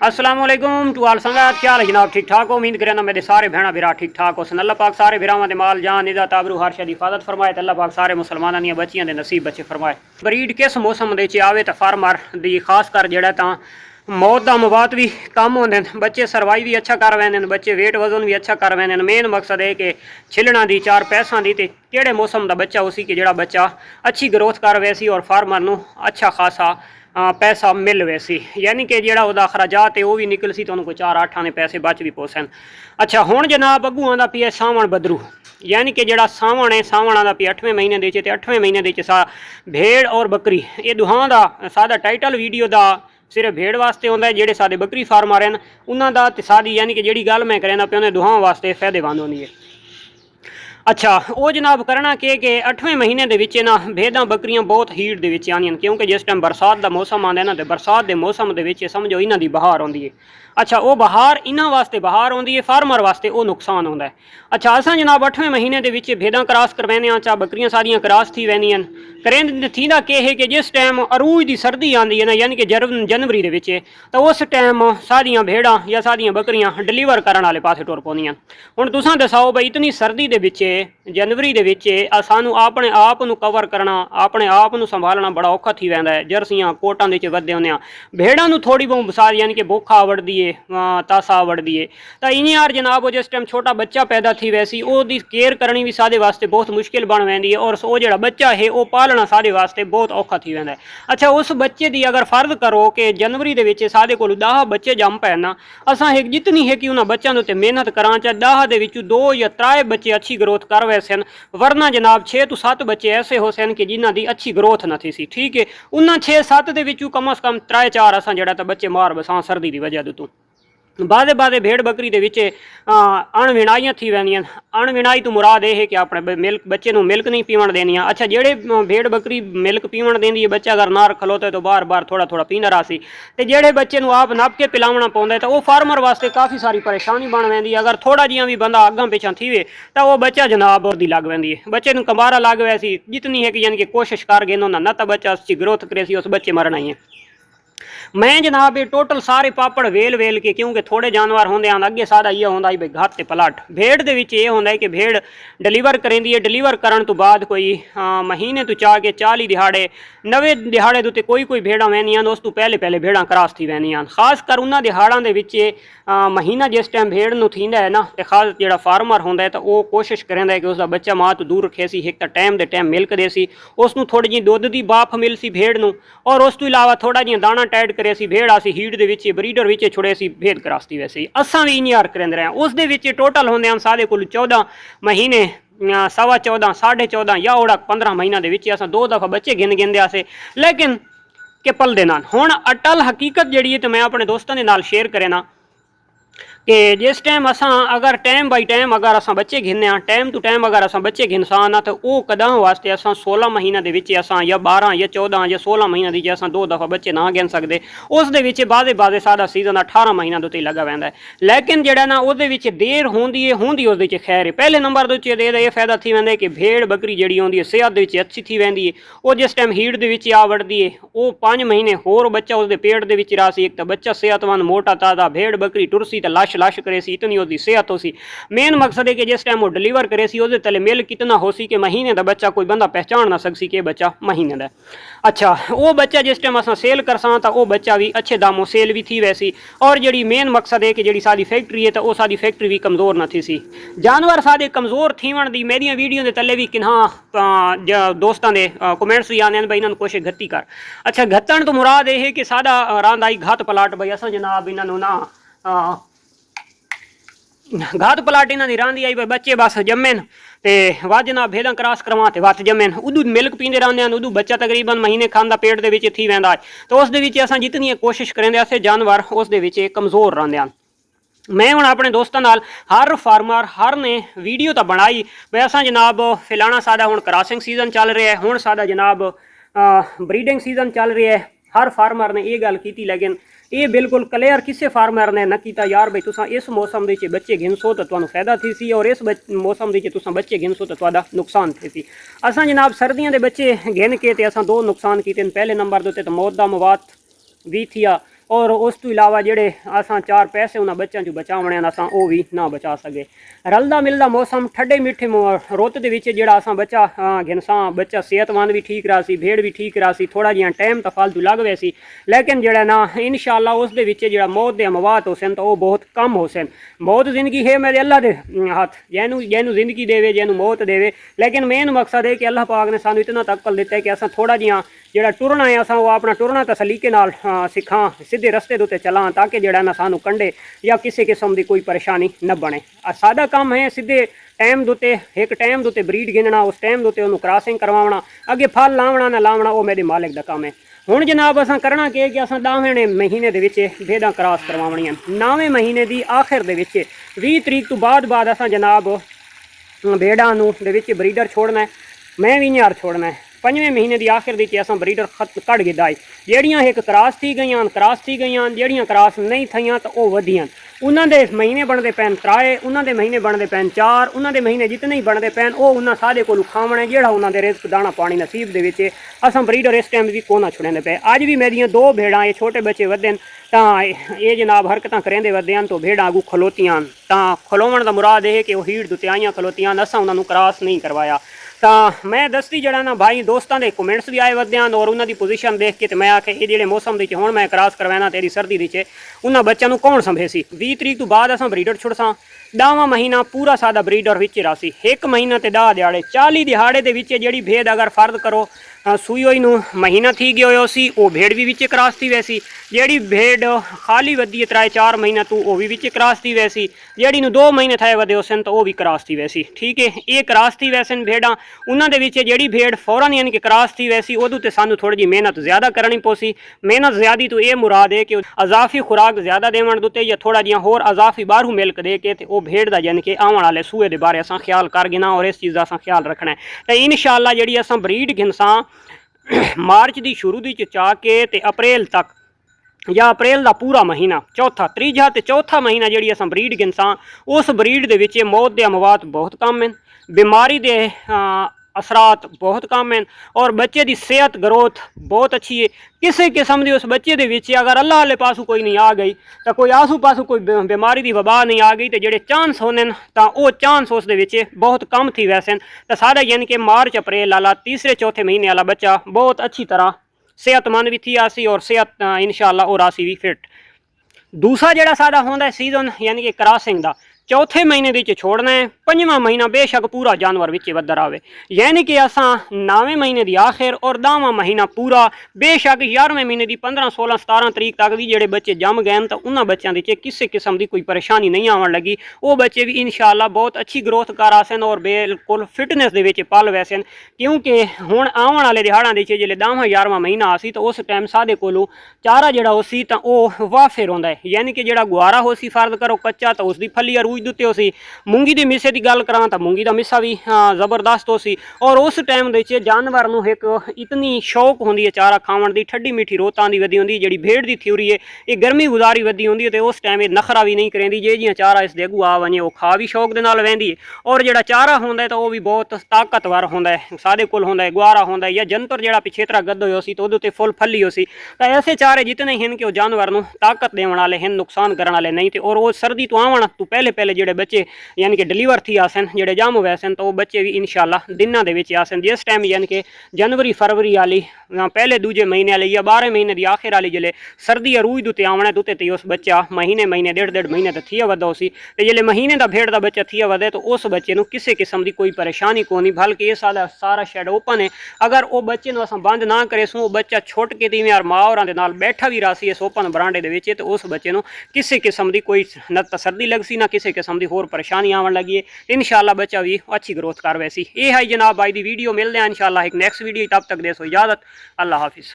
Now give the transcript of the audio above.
अस्सलाम वालेकुम टू आल संगत, क्या हाल है जनाब? ठीक ठाक हो? उम्मीद करें मेरे सारे भैन भरा ठीक ठाक हो सन। अल्लाह पाक सारे भरावां दे माल जान इज़्ज़त आबरू हर शे दी हिफाजत फरमाए ते अल्लाह पाक सारे मुसलमानां दी बच्चियां दे नसीब बच्चे फरमाए। ब्रीड किस मौसम दे च आवे ते फार्मर दी खास कर जेड़ा तां मौत दा मवात भी कम होंदे न, बच्चे सरवाइव भी अच्छा कर वैंदे न, बच्चे वेट वजन भी अच्छा कर वैंदे न। मेन मकसद है कि छिलना दी चार पैसा दी ते केड़े मौसम दा बच्चा उसी कि जेड़ा बच्चा अच्छी ग्रोथ कर वैसी और फार्मर नू अच्छा खासा पैसा मिल वैसी, यानी कि जेड़ा उहदा अखराजात है वह भी निकल सी, तो कोई 4-8 आने पैसे बच भी पोसन। अच्छा हुण जनाब अगू आंदा पिया सावण बदरू, यानी कि जेड़ा सावण है सावण आंदा पिया 8वें महीने दे ते 8वें महीने दे सा भेड़ और बकरी ये दुहां दा सादा टाइटल वीडियो दा सिर्फ भेड़ वास्ते होंदा है, जेड़े सादे बकरी फार्मर हैं उन्हां दा ते सादी यानी कि जेड़ी गल मैं करना पिया उन्हें दुहां वास्ते फायदेमंद होंदी है। अच्छा वो जनाब करना कि 8वें महीने दे विच ना भेड़ां बकरियां बहुत हीट दे विच आनियां, क्योंकि जिस टाइम बरसात का मौसम आंदा है ना, तो बरसात के मौसम दे विच समझो इन्हां दी बहार आउंदी है। अच्छा वो बहार इन्हां वास्ते बहार आउंदी है, फार्मर वास्ते वो नुकसान होंदा है। अच्छा असां जनाब 8वें महीने दे विच भेड़ां क्रॉस करवाने आ, चा बकरियां सारियां क्रॉस थी वैंदियां करें थींदा कि है कि जिस टाइम अरूज की सर्दी आती है ना, यानी कि जनवरी के विच तो उस टाइम सारियां भेड़ां या सारियां बकरियां डिलीवर करने वाले पासे टुर पौंदियां। हुण तुसां दसाओ बई इतनी सर्दी दे विच जनवरी दे विच सानू अपने आप नू कवर करना, अपने आप नू संभालना बड़ा औखा थी वैंदा है। जर्सियां कोटां दे वधदे होंदे आ, भेड़ां नू थोड़ी बहुत बसार यानी कि भुख आवड़दी है, तासा आवड़दी है, तो इं यार जनाब वो जिस टाइम छोटा बच्चा पैदा थी वैसी ओहदी केयर करनी भी सादे वास्ते बहुत मुश्किल बन वैंदी है, और वो जिहड़ा बच्चा है वो पालना सादे वास्ते बहुत औखा थी वैंदा है। अच्छा उस बच्चे दी अगर फर्ज करो कि जनवरी दे विच सादे कोल 10 बच्चे जम पैन ना, असां एक जितनी है कि उन्हां बच्चों ते मेहनत करां, चाहे 10 दे विचों 2 या 3 बच्चे अच्छी ग्रोथ कर वैसे, वरना जनाब 6 तो 7 बच्चे ऐसे हो सन कि जिन्हां दी अच्छी ग्रोथ न थी सी। ठीक है उन्हां 6-7 दे विचों कम अज़ कम 3-4 असां जेड़ा तां बच्चे मार बसां सर्दी की वजह तो। बादे बादे भेड़ बकरी दे विच अणविणाइयां थी वैंदियां। अणविणाई तो मुराद यह है कि अपने मिल्क बच्चे नू मिल्क नहीं पीवन देनियां। अच्छा जेड़े भेड़ बकरी मिल्क पीवन देंदी है, बच्चा अगर नार खलोते तो बार बार थोड़ा थोड़ा पींदा रहा सी, ते जेड़े बच्चे नू आप नप के पिलावना पौंदा है तो वो फार्मर वास्ते काफ़ी सारी परेशानी बन वैंदी है। अगर थोड़ा जिहा भी बंदा अगां पिछां थीवे तो वो बच्चा जनाब और दी लग वैंदी है, बच्चे नू कंबारा लग वैसी जितनी है कि यानी कि कोशिश कर गए ना तो बच्चा अच्छी ग्रोथ करे सी, उस बच्चे मरना ही है। मैं जनाब ये टोटल सारे पापड़ वेल वेल के, क्योंकि थोड़े जानवर होंगे हैं अगे सारा ये होंदा भाई घाट ते पलाट। भेड़ दे विच ये होंदा है कि भेड़ डिलीवर करेंदी है, डिलीवर करन तो बाद कोई महीने तो चाह के 40 दिहाड़े 90 दिहाड़े तो कोई कोई भेड़ां वैंदियां, उस तो पहले पहले भेड़ां क्रॉस थी वैंदियां। खास कर उन्हां दिहाड़ां दे विच महीना जिस टाइम भेड़ नू थींदा है ना, तो खास जिहड़ा फार्मर होंदा है तो वो कोशिश करेंदा है कि उसका बच्चा माँ तो दूर रखे सी, एक तो टाइम दे टाइम मिल्क दे सी, उसनू थोड़ी जी दुध की बाफ मिल सी भेड़ नू, और उस तो इलावा थोड़ा जिहा दाना टाइड करे सी। भेड़ आसी हीट दे विच ब्रीडर विच छुड़े सी भेड़ क्रॉसती वैसे असां भी इंज करेंदे रहे। उस दे विच टोटल होंदे हैं सारे कुल 14 महीने 14.25 14.5 या ओड़ा 15 महीना दे विच असां 2 दफ़ा बच्चे गिनदे आसे, लेकिन कि पलदे नाल। हुण अटल हकीकत जिहड़ी है तो मैं अपने दोस्तों के नाल शेयर करे ना कि जिस टाइम असां अगर टाइम बाई टाइम अगर असां बच्चे गिनने टाइम टू टाइम अगर असां बच्चे गिनसान ना, तो वो कदां वास्ते असां 16 महीना दे विच असां या 12 या 14 या 16 महीना दी असां 2 दफ़ा बच्चे ना गिन सकते। उस दे विच बादे बादे सादा सीजन 18 महीना दे लगा वैंदा है, लेकिन जेड़ा ना उहदे विच देर होंदी है उस दे विच खैर है। पहले नंबर दे विच ये फायदा थी वैंदा है कि भेड़ बकरी जिहड़ी होंदी है सेहत दे विच अच्छी थी वैंदी है। वो जिस टाइम हीट दे विच आ वड़दी है वो 5 महीने होर बच्चा उसदे पेट दे विच रहा सी, एक तो बच्चा सेहतमंद मोटा ताज़ा, भेड़ बकरी टुरसी तो लश लश करे सी, इतनी उसकी सेहत हो सी। मेन मकसद है कि जिस टाइम वो डिलीवर करे सी उसदे तले मिल कितना हो सी कि महीने का बच्चा कोई बंदा पहचान ना सकसी कि बच्चा महीने का। अच्छा वो बच्चा जिस टाइम असां सेल करसां तो वो बच्चा भी अच्छे दामों सेल भी थी वैसी। और जी मेन मकसद है कि जी साडी फैक्ट्री है तो वो साडी फैक्ट्री भी कमज़ोर न थी सी। जानवर साडे कमज़ोर थीवन दी मेरिया वीडियो के तले भी किन्हा दोस्तों के कमेंट्स भी आने भाई इन्होंने कुछ घती कर। अच्छा घतन तो मुराद यह है कि साडा रांद आई घात पलाट भाई असां जनाब इन्होंने ना घात पलाट इन्हों की रांदी आई भाई बच्चे बस जमेन ते वह जनाब भेड़ां क्रॉस करवा ते वत जमेन उदू मिल्क पींदे रहंदे हैं, उदू बच्चा तकरीबन महीने खांदा पेट दे विच थी वैंदा है। तो उस दे विच असां जितनी कोशिश करेंदे असे जानवर उस दे विच कमज़ोर रहंदे हैं। मैं हुण अपने दोस्तों नाल हर फार्मर हर ने वीडियो तो बनाई भाई असां जनाब फिलाना सादा हुण क्रॉसिंग सीजन चल रहा है, हुण सादा जनाब ब्रीडिंग सीजन चल रहा है। हर फार्मर ने ये गल की, लेकिन ये बिल्कुल क्लियर किसी फार्मर ने न किया यार भाई तुसां इस मौसम के बच्चे गिनसो तो तुहानूं फायदा थी सी, और इस मौसम के तुसां बच्चे गिनसो तो तुहाडा नुकसान थी सी। असां जनाब सर्दियों के बच्चे गिन के ते असां 2 नुकसान किए। पहले नंबर के उत्ते तो मौत दा मवात भी थिया, और उस तो इलावा जेडे असां 4 पैसे उन्होंने बच्चों चो बचावने असां वो भी ना बचा सके। रलदा मिलदा मौसम ठंडे मीठे रुत दे विच जेड़ा असां बच्चा घिनसां बच्चा सेहतमंद भी ठीक रहा सी, भेड़ भी ठीक रहा सी, थोड़ा जिहा टाइम तो फालतू लग वै सी, लेकिन जेड़ा ना इंशाअल्लाह उस दे विच जेड़ा मौत दे अमवात होसन तो वो बहुत कम होसन। मौत जिंदगी है मेरे अल्लाह दे हाथ, जैनू जैनू जिंदगी देवे जैनू मौत देवे, लेकिन मेन मकसद है कि अल्लाह पाक ने सानू इतना तकल दिता है कि असां थोड़ा जिहा जेड़ा टुरना है असां वो अपना टुरना तो सलीके नाल सिखां, सीधे रस्ते दे उत्ते चलां, ताकि जेड़ा ना सानू कंडे या किसी किस्म की कोई परेशानी न बने। सादा काम है सीधे टाइम दुते एक टाइम दुते ब्रीड गिनना, उस टाइम दुते उन्होंने क्रॉसिंग करवाना, अगे फल लावना ना लावना वो मेरे मालिक का काम है। हुण जनाब असां करना कि असां 10वें महीने दे विच भेड़ां क्रॉस करवावणियां। 9वें महीने की आखिर दे विच 20 तरीक तो बाद असां जनाब भेड़ां नूं दे विच ब्रीडर छोड़ना है, मैं भी न्यार छोड़ना है। 5वें महीने की आखिर दी असां ब्रीडर कढ़ गिदा है, ਜਿਹੜੀਆਂ एक क्रॉस थी गई ਜਿਹੜੀਆਂ क्रॉस नहीं थईयां तो वह वधियां। उन्होंने महीने बनते पैन 3, उन्होंने महीने बनते पैन 4, उन्होंने महीने जितने ही बनते पैन वो उन्होंने सारे को खावना जोड़ा उन्होंने रिस्क दाना पानी नसीब के असां ब्रीडर इस टाइम भी कोना छुड़ने पे। अज भी मेरियां 2 भेड़ां ये छोटे बच्चे वधे तो ये जनाब हरकतां करेंदे वधे तो भेड़ां अगू खलोतियां, तो खलोवन का मुराद है कि वह हीट दुते आईयां खलोतियां, असां उन्होंने क्रॉस नहीं करवाया। तो मैं दसती जड़ा ना भाई दोस्तों के कमेंट्स भी आए वधे और उन्होंने पोजीशन देख के मैं आखे ये जो मौसम के हुण मैं क्रॉस करवाना तेरी सर्दी के उन्होंने बच्चों को कौन संभे सी। 20 तरीक तो बाद असां ब्रीडर छुड़सां, 10वां महीना पूरा सादा ब्रीडर विच रहा सी, 1 महीना ते 10 दिहाड़े 40 दिहाड़े दे विच जेड़ी भेड़ अगर फर्द करो सूई होई नूं महीना थी गयो सी वो भेड़ भी विच क्रॉस थी वैसी, जेड़ी भेड़ खाली वधी 3-4 महीना तू वो भी विच क्रॉस थी वैसी, जेड़ी नूं 2 महीने थे वधे सन तो वो भी क्रॉस थी वैसी। ठीक है, ये क्रॉस थी वैसन भेड़ां उन्हां दे विच जेड़ी भेड़ फौरन यानी कि क्रॉस थी वैसी उदू ते सानू थोड़ी जी मेहनत ज़्यादा करनी पोसी। मेहनत ज़्यादा तो ये मुराद है कि अजाफी खुराक ज़्यादा देवन दुते या थोड़ा जिहा होर अजाफी बाहरों मिल्क दे के वो भेड़ का यानी कि आने वाले सूए के बारे असां ख्याल कर गिना और इस चीज़ का असां ख्याल रखना है। तो इंशाअल्लाह जेड़ी असां ब्रीड गिनसां मार्च की शुरू दी चा के ते अप्रैल तक या अप्रैल का पूरा महीना चौथा त्रीजा ते चौथा महीना जी अस ब्रीड गिनसां उस ब्रीड दे विच मौत के अमवात बहुत कम हैं, बीमारी के असरात बहुत कम हैं और बच्चे की सेहत ग्रोथ बहुत अच्छी है। किसी किस्म की उस बच्चे के विच अगर अल्लाह वाले पासों कोई नहीं आ गई तो कोई आसू पासों कोई बीमारी की वबा नहीं आ गई तो जोड़े चांस होने तो वो चांस उस बहुत कम थी वैसे। तो सारा यानी कि मार्च अप्रैल वाला 3-4 महीने वाला बच्चा बहुत अच्छी तरह सेहतमंद भी थी आसी और सेहत इंशाअल्लाह और आसी भी फिट। दूसरा जोड़ा साड़ा होंदा सीजन यानी कि क्रॉसिंग का चौथे महीने विच छोड़ना है, 5वां महीना बेशक पूरा जानवर विच वधदा रहे यानी कि असां 9वें महीने की आखिर और 10वां महीना पूरा बेशक 11वें महीने की 15, 16, 17 तरीक तक भी जोड़े बच्चे जम गए तो उन्होंने बच्चों के किसी किस्म की कोई परेशानी नहीं आवन लगी। वो बच्चे भी इंशाअल्लाह बहुत अच्छी ग्रोथ कर आसन और बिल्कुल फिटनेस दे विच पल वैसन, क्योंकि हुण आवन वाले दिहाड़ां दे जिहड़े 10वां 11वां महीना आसी तो उस टाइम सादे कोलों चारा जोड़ा होसी तो वह वाफिर होंदा है यानी कि जोड़ा गुआरा होसी फर्द करो कच्चा तो उसकी फली अरूज दुते होसी। मूंगी की मिसे की गल करा तो मूंगी का मिसा भी जबरदस्त होसी और उस टाइम दे जानवर नूं एक इतनी शौक होंदी है चारा खावन की, ठंडी मीठी रोतां दी वधी होंदी जी भेड़ की थ्योरी है ये गर्मी गुजारी वधी होंदी है तो उस टाइम ये नखरा भी नहीं करेंदी जे जियां चारा इस अगू आ वने वो खा भी शौक के नाल वहंदी है और जोड़ा चारा होंदा है तो वह भी बहुत ताकतवर होंदा है, सादे कोल होंदा है गुआरा होंदा है या जंतर जोड़ा पिछेतरा गद्द होया सी तो उहदे उत्ते फुल फली होसी। तो ऐसे चारे जितने हैं कि जानवर नूं ताकत देने वाले हैं, नुकसान करने वाले नहीं थे और वो सर्दी तो आवन तो पहले जोड़े बच्चे यानी कि डिलीवर थी आसन जोड़े जम वैसन तो वो बच्चे भी इंशाअल्लाह दिनों के आसन जिस टाइम यानी कि जनवरी फरवरी वाली पहले दूजे महीने वाली या 12 महीने की आखिर वाली जिले सर्दी अरूज दुते आवना दुते तो उस बच्चा महीने 1.5 महीने तो थी वधा उसी तो जिले महीने का भेड़ का बच्चा थी वधे तो उस बच्चे को किसी किस्म की कोई परेशानी को नहीं, बल्कि ये सारा शेड ओपन है। अगर वो बच्चे अस बंद ना करे सूँ वो बच्चा छुट के तीवें यार माँ और नाल बैठा भी रहा सी इस ओपन बरांडे दे विच तो उस बच्चे को किसी किस्म की कोई न तो सर्दी लग सी ना किसी किस्म की होर परेशानी आवन लगी है। इंशाअल्लाह बच्चा भी अच्छी ग्रोथ कर वैसी। ये है जनाब भाई की वीडियो, मिलते हैं इंशाअल्लाह एक नैक्सट वीडियो, तब तक दे सो इजाज़त, अल्लाह हाफिज़।